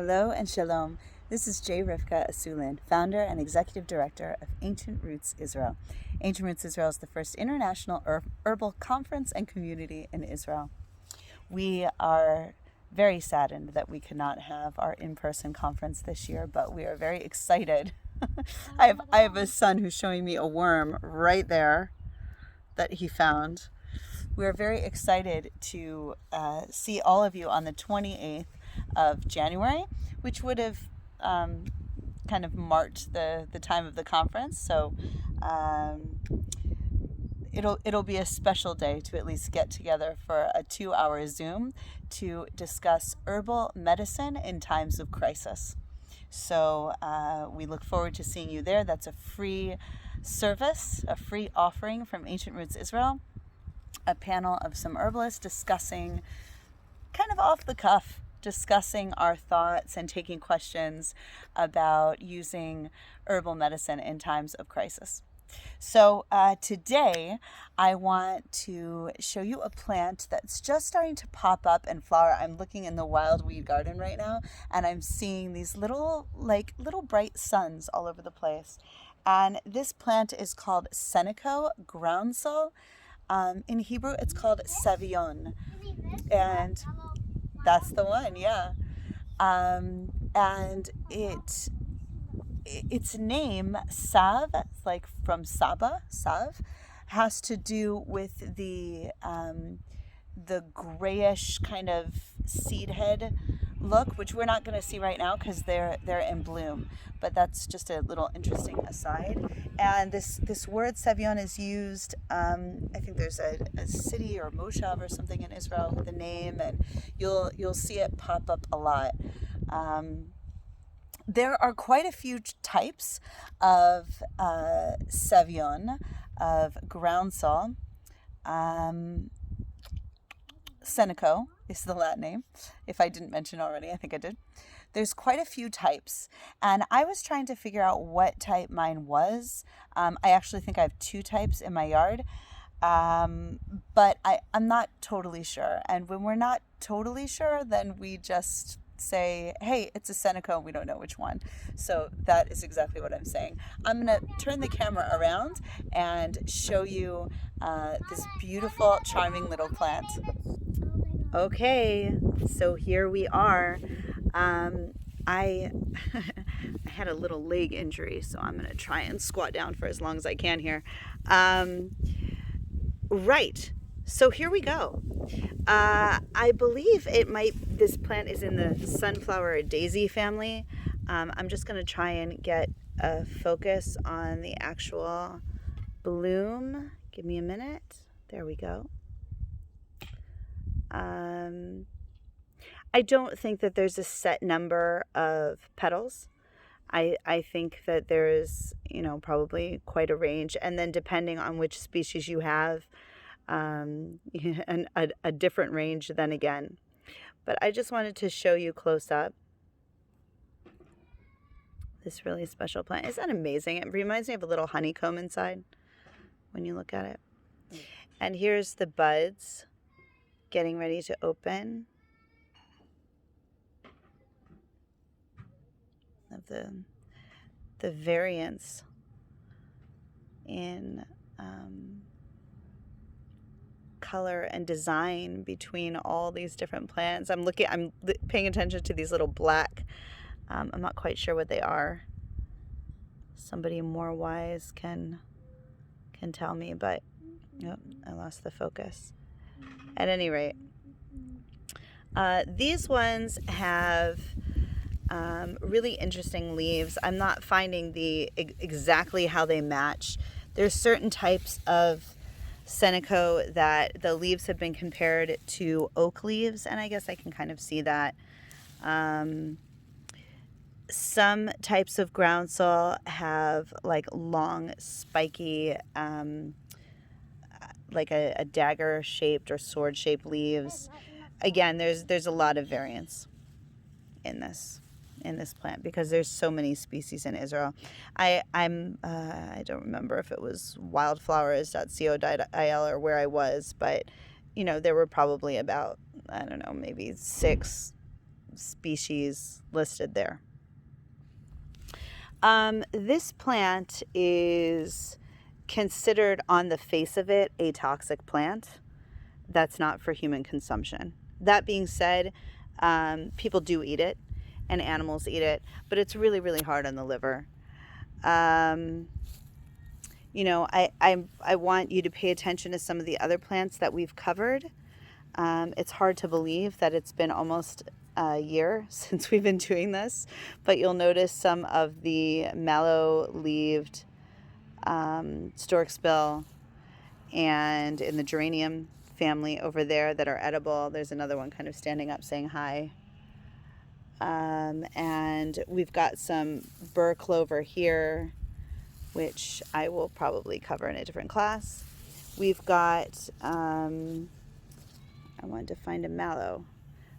Hello and shalom. This is J. Rivka Asulin, founder and executive director of Ancient Roots Israel. Ancient Roots Israel is the first international herbal conference and community in Israel. We are very saddened that we could not have our in-person conference this year, but we are very excited. I have a son who's showing me a worm right there that he found. We are very excited to see all of you on the 28th of January, which would have kind of marked the time of the conference. So it'll be a special day to at least get together for a 2-hour Zoom to discuss herbal medicine in times of crisis. So we look forward to seeing you there. That's a free service, a free offering from Ancient Roots Israel. A panel of some herbalists discussing, kind of off the cuff, discussing our thoughts and taking questions about using herbal medicine in times of crisis. So today I want to show you a plant that's just starting to pop up and flower. I'm looking in the wild weed garden right now, and I'm seeing these little bright suns all over the place. And this plant is called Senico, Groundsel. In Hebrew, it's called savion, and that's the one, yeah. And its name, Sav, like from Saba, Sav, has to do with the grayish kind of seed head look, which we're not going to see right now because they're in bloom. But that's just a little interesting aside. And this word savion is used. I think there's a city or moshav or something in Israel with the name, and you'll see it pop up a lot. There are quite a few types of savion, of groundsel. Senico is the Latin name. If I didn't mention already, I think I did. There's quite a few types, and I was trying to figure out what type mine was. I actually think I have 2 types in my yard, but I'm not totally sure. And when we're not totally sure, then we just say, hey, it's a Senico, and we don't know which one. So that is exactly what I'm saying. I'm going to turn the camera around and show you this beautiful, charming little plant. Okay, so here we are. I had a little leg injury, so I'm going to try and squat down for as long as I can here. Right, so here we go. I believe this plant is in the sunflower daisy family. I'm just going to try and get a focus on the actual bloom. Give me a minute. There we go. I don't think that there's a set number of petals. I think that there is, probably quite a range. And then depending on which species you have, a different range then again. But I just wanted to show you close up this really special plant. Isn't that amazing? It reminds me of a little honeycomb inside when you look at it. And here's the buds getting ready to open of the variance in color and design between all these different plants. I'm paying attention to these little black. I'm not quite sure what they are. Somebody more wise can tell me, but I lost the focus. At any rate, these ones have really interesting leaves. I'm not finding exactly how they match. There's certain types of Senico that the leaves have been compared to oak leaves, and I guess I can kind of see that. Some types of groundsel have like long, spiky, like a dagger shaped or sword shaped leaves. Again, there's a lot of variance in this plant because there's so many species in Israel. I don't remember if it was wildflowers.co.il or where I was, but there were probably about, I don't know, maybe 6 species listed there. This plant is considered on the face of it a toxic plant that's not for human consumption. That being said, people do eat it and animals eat it, but it's really, really hard on the liver. You know, I want you to pay attention to some of the other plants that we've covered. It's hard to believe that it's been almost a year since we've been doing this, but you'll notice some of the mallow-leaved storksbill and in the geranium family over there that are edible. There's another one kind of standing up saying hi. And we've got some burr clover here, which I will probably cover in a different class. We've got, I wanted to find a mallow.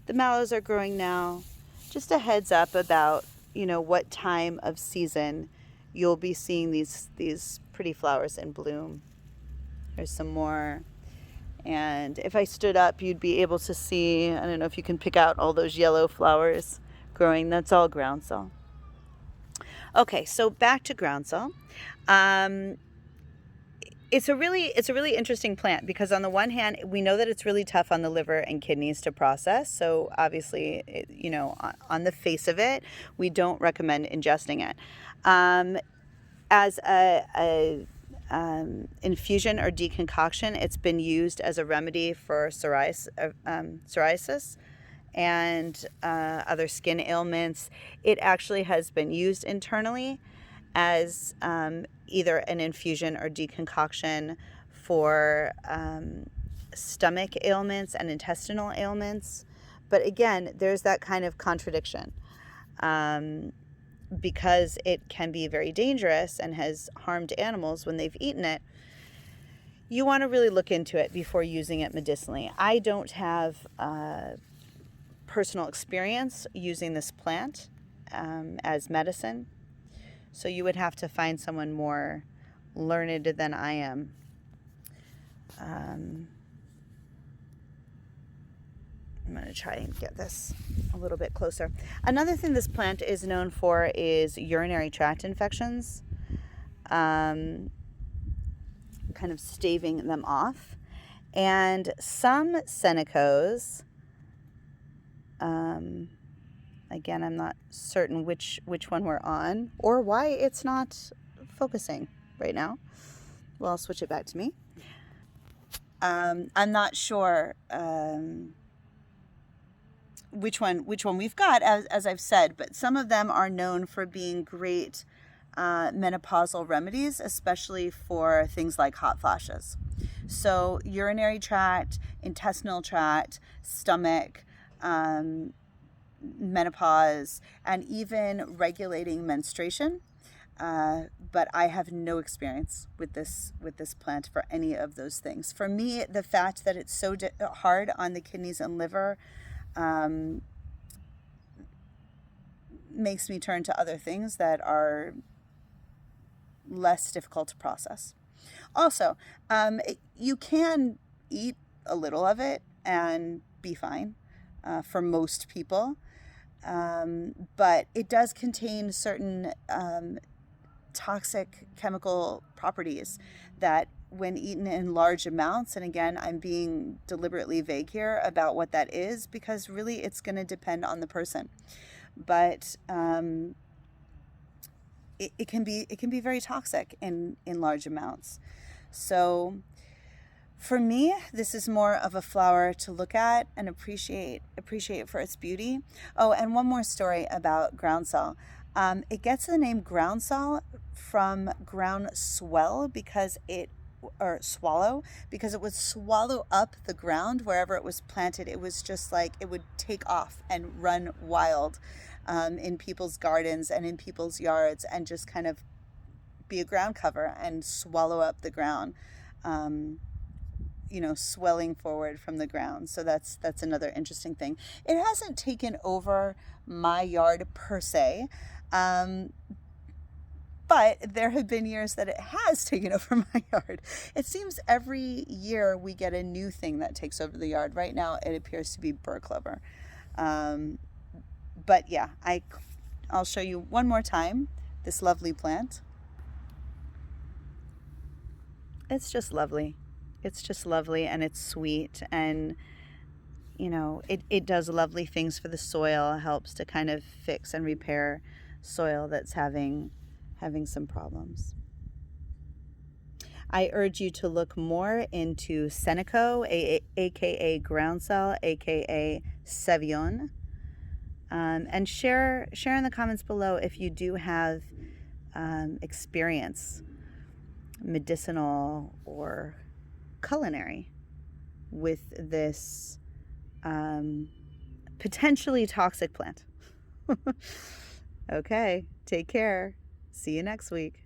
The mallows are growing now. Just a heads up about, you know, what time of season you'll be seeing these pretty flowers in bloom. There's some more. And if I stood up, you'd be able to see, I don't know if you can pick out all those yellow flowers growing. That's all groundsel. Okay, so back to groundsel. It's a really interesting plant because on the one hand, we know that it's really tough on the liver and kidneys to process. So obviously, you know, on the face of it, we don't recommend ingesting it. As a infusion or deconcoction, it's been used as a remedy for psoriasis and other skin ailments. It actually has been used internally as either an infusion or deconcoction for stomach ailments and intestinal ailments. But again, there's that kind of contradiction. Because it can be very dangerous and has harmed animals when they've eaten it, you want to really look into it before using it medicinally. I don't have personal experience using this plant as medicine, so you would have to find someone more learned than I am. I'm going to try and get this a little bit closer. Another thing this plant is known for is urinary tract infections, kind of staving them off. And some Senicos, again, I'm not certain which one we're on or why it's not focusing right now. Well, I'll switch it back to me. I'm not sure which one we've got, as I've said, but some of them are known for being great menopausal remedies, especially for things like hot flashes. So urinary tract, intestinal tract, stomach, menopause, and even regulating menstruation. But I have no experience with this plant for any of those things. For me, the fact that it's so hard on the kidneys and liver makes me turn to other things that are less difficult to process. Also, you can eat a little of it and be fine for most people, but it does contain certain toxic chemical properties that when eaten in large amounts, and again, I'm being deliberately vague here about what that is because really it's going to depend on the person, but it can be very toxic in large amounts. So for me, this is more of a flower to look at and appreciate for its beauty. Oh, and one more story about groundsel. It gets the name groundsel from groundswell because swallow, because it would swallow up the ground wherever it was planted. It was just like it would take off and run wild in people's gardens and in people's yards and just kind of be a ground cover and swallow up the ground, swelling forward from the ground. So that's another interesting thing. It hasn't taken over my yard per se, but there have been years that it has taken over my yard. It seems every year we get a new thing that takes over the yard. Right now it appears to be burr clover. But yeah, I'll show you one more time this lovely plant. It's just lovely. It's just lovely, and it's sweet, and it does lovely things for the soil. It helps to kind of fix and repair soil that's having some problems. I urge you to look more into Senico, aka Groundsel, aka Sevion, and share in the comments below if you do have experience, medicinal or culinary, with this potentially toxic plant. Okay, take care. See you next week.